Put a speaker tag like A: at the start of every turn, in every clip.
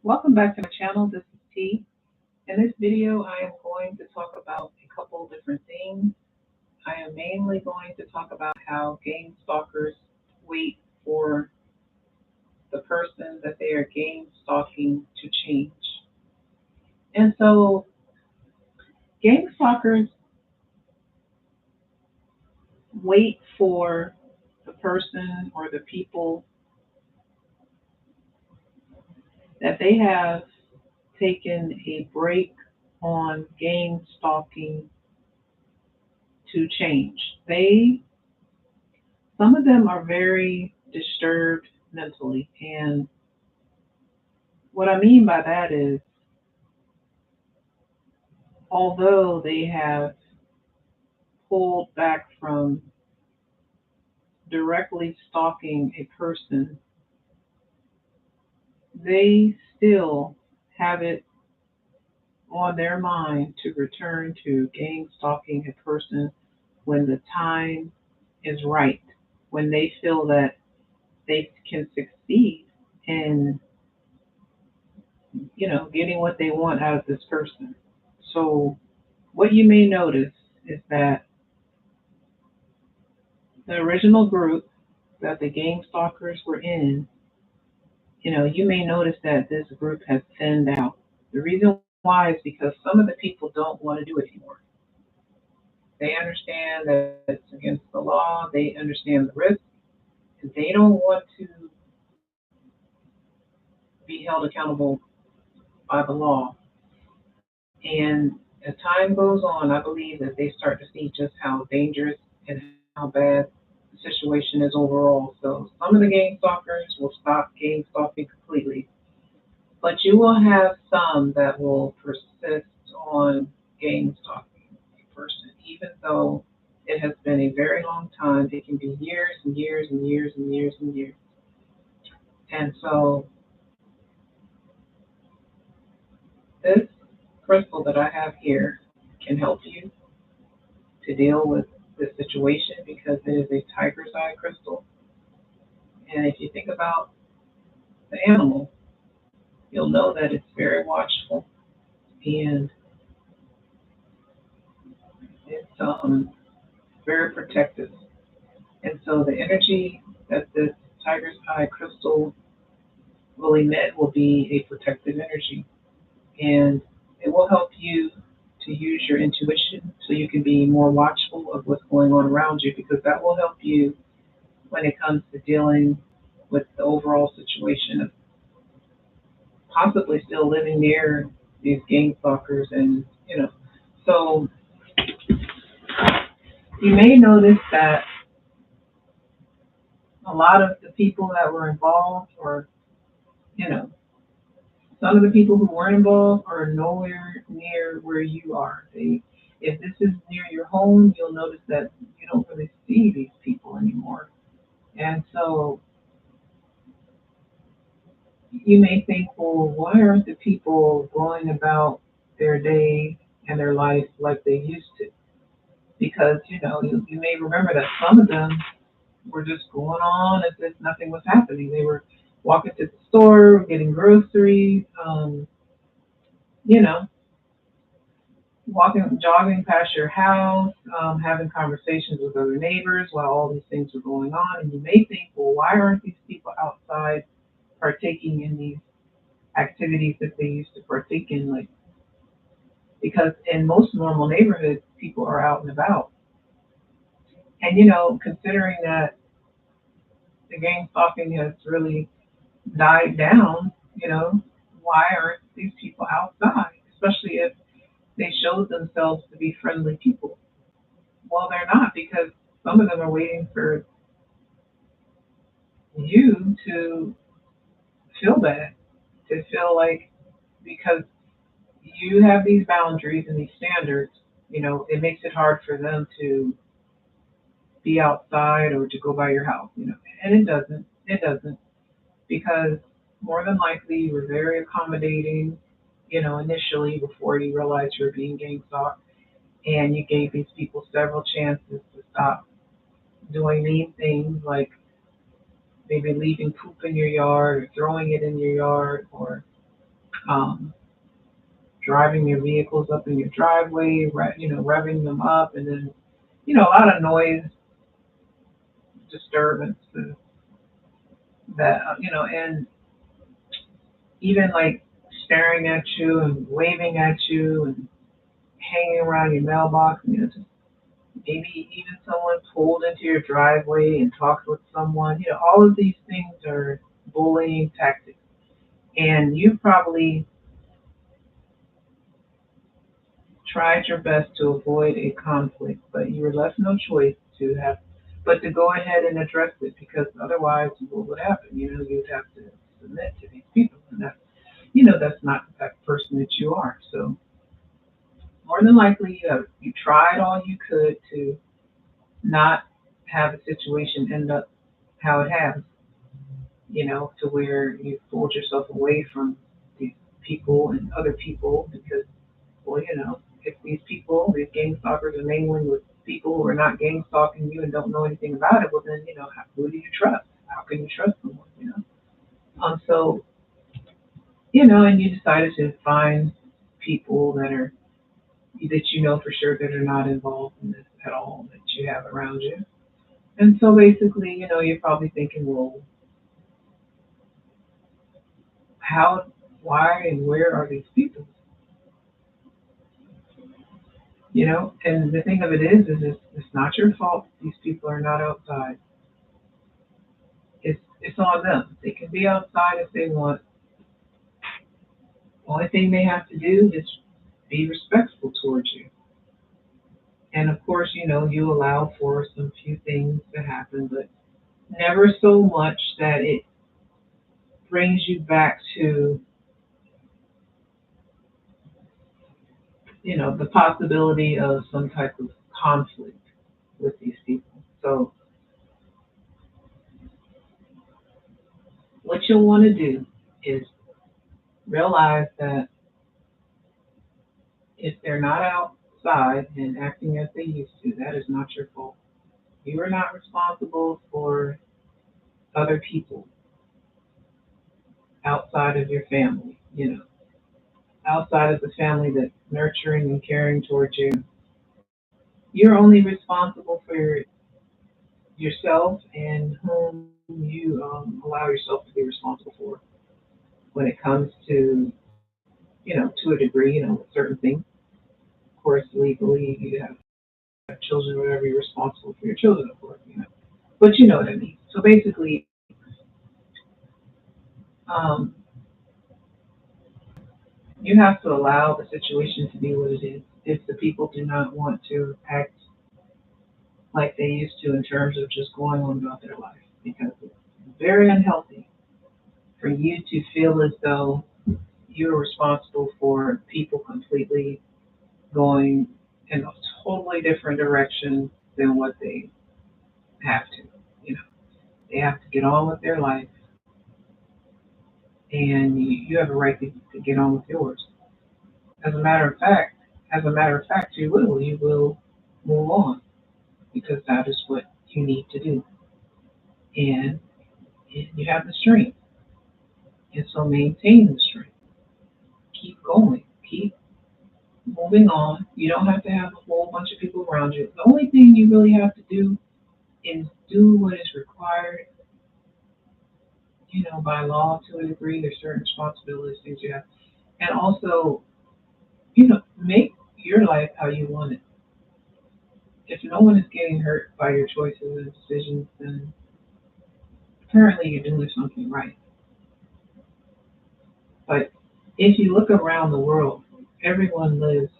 A: Welcome back to my channel. This is T. In this video, I am going to talk about a couple of different things. I am mainly going to talk about how game stalkers wait for the person that they are game stalking to change. And so, game stalkers wait for the person or the people that they have taken a break on game stalking to change. Some of them are very disturbed mentally. And what I mean by that is, although they have pulled back from directly stalking a person, they still have it on their mind to return to game stalking a person when the time is right, when they feel that they can succeed in, getting what they want out of this person. So what you may notice is that the original group that the game stalkers were in, you may notice that this group has thinned out. The reason why is because some of the people don't want to do it anymore. They understand that it's against the law, they understand the risk, and they don't want to be held accountable by the law. And as time goes on, I believe that they start to see just how dangerous and how bad the situation is overall. So some of the game stalkers will stop game stalking completely, but you will have some that will persist on game stalking a person, even though it has been a very long time. It can be years and years and years and years and years. And so this crystal that I have here can help you to deal with this situation because it is a tiger's eye crystal. And if you think about the animal, you'll know that it's very watchful and it's very protective. And so the energy that this tiger's eye crystal will emit will be a protective energy. And it will help you to use your intuition so you can be more watchful of what's going on around you, because that will help you when it comes to dealing with the overall situation of possibly still living near these game stalkers. And so you may notice that a lot of the people that were involved, or some of the people who weren't involved, are nowhere near where you are. If this is near your home, you'll notice that you don't really see these people anymore. And so you may think, well, why aren't the people going about their day and their life like they used to? Because, you may remember that some of them were just going on as if nothing was happening. They were walking to the store, getting groceries, you know, jogging past your house, having conversations with other neighbors while all these things are going on. And you may think, well, why aren't these people outside partaking in these activities that they used to partake in? Like, because in most normal neighborhoods, people are out and about. And, considering that the gang stalking has really died down, why aren't these people outside? Especially if they showed themselves to be friendly people. Well, they're not, because some of them are waiting for you to feel bad, to feel like because you have these boundaries and these standards, it makes it hard for them to be outside or to go by your house, and it doesn't. It doesn't, because more than likely you were very accommodating, initially before you realized you were being gang stalked, and you gave these people several chances to stop doing mean things like maybe leaving poop in your yard or throwing it in your yard, or um, driving your vehicles up in your driveway, revving them up, and then, a lot of noise, disturbance, and even like staring at you and waving at you and hanging around your mailbox, just maybe even someone pulled into your driveway and talked with someone. All of these things are bullying tactics. And you probably tried your best to avoid a conflict, but you were left no choice but to go ahead and address it, because otherwise what would happen? You'd have to submit to these people, and that's not the type of person that you are. So more than likely, you tried all you could to not have a situation end up how it has, to where you pulled yourself away from these people and other people because, well, if these gang stalkers are mingling with people who are not gang stalking you and don't know anything about it, well, then, who do you trust? How can you trust someone? So, and you decided to find people that for sure that are not involved in this at all that you have around you. And so basically, you're probably thinking, well, how, why, and where are these people? And the thing of it is it's not your fault. These people are not outside. It's on them. They can be outside if they want. Only thing they have to do is be respectful towards you. And of course, you allow for some few things to happen, but never so much that it brings you back to, the possibility of some type of conflict with these people. So what you'll want to do is realize that if they're not outside and acting as they used to, that is not your fault. You are not responsible for other people outside of your family, outside of the family that's nurturing and caring towards you. You're only responsible for yourself and whom you allow yourself to be responsible for when it comes to, to a degree, with certain things. Of course, legally, you have children, whatever, you're responsible for your children, of course. But you know what I mean. So basically, um, you have to allow the situation to be what it is. If the people do not want to act like they used to in terms of just going on about their life, because it's very unhealthy for you to feel as though you're responsible for people completely going in a totally different direction than what they have to. You know, they have to get on with their life, and you have a right to get on with yours. As a matter of fact, you will move on because that is what you need to do, and you have the strength, and so maintain the strength. Keep going. Keep moving on. You don't have to have a whole bunch of people around you. The only thing you really have to do is do what is required, by law to a degree. There's certain responsibilities, things you have. And also, make your life how you want it. If no one is getting hurt by your choices and decisions, then apparently you're doing something right. But if you look around the world, everyone lives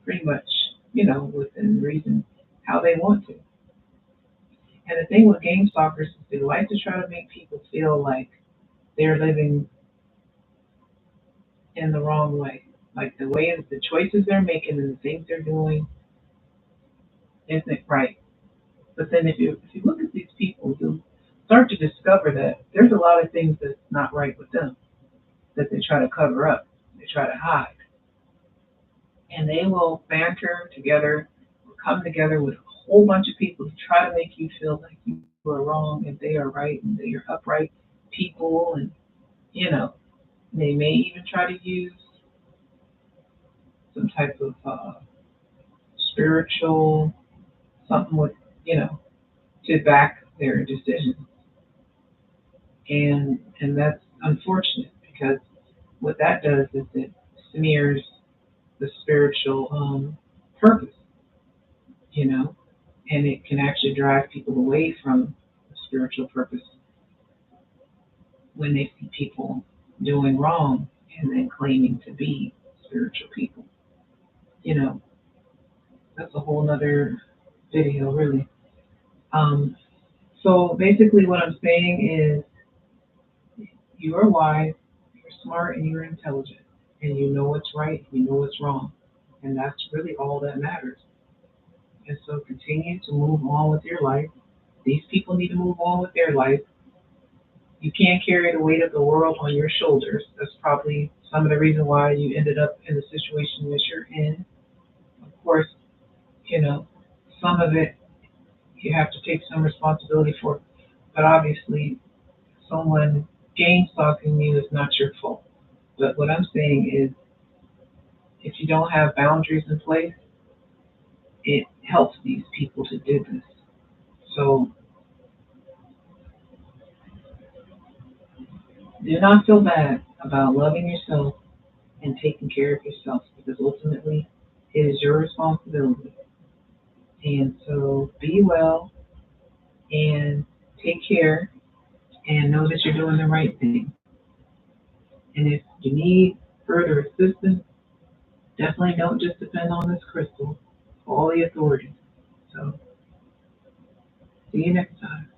A: pretty much, within reason how they want to. And the thing with game stalkers is they like to try to make people feel like they're living in the wrong way. Like the choices they're making and the things they're doing isn't right. But then if you look at these people, you'll start to discover that there's a lot of things that's not right with them that they try to cover up, they try to hide, and they will banter together, or come together with a whole bunch of people to try to make you feel like you are wrong and they are right and they are upright people, and you know They may even try to use some type of spiritual something with, you know, to back their decisions, and that's unfortunate because what that does is it smears the spiritual purpose, you know, and it can actually drive people away from the spiritual purpose when they see people doing wrong and then claiming to be spiritual people. You know, that's a whole nother video, really. Um, so basically, what I'm saying is, you are wise, you're smart, and you're intelligent, and you know what's right, you know what's wrong, and that's really all that matters. And so continue to move on with your life. These people need to move on with their life. You can't carry the weight of the world on your shoulders. That's probably some of the reason why you ended up in the situation that you're in. Of course, you know, some of it you have to take some responsibility for, but obviously, someone game stalking you is not your fault. But what I'm saying is, if you don't have boundaries in place, it helps these people to do this. So do not feel bad about loving yourself and taking care of yourself because ultimately it is your responsibility. And so be well and take care and know that you're doing the right thing. And if you need further assistance, definitely don't just depend on this crystal for all the authorities. So see you next time.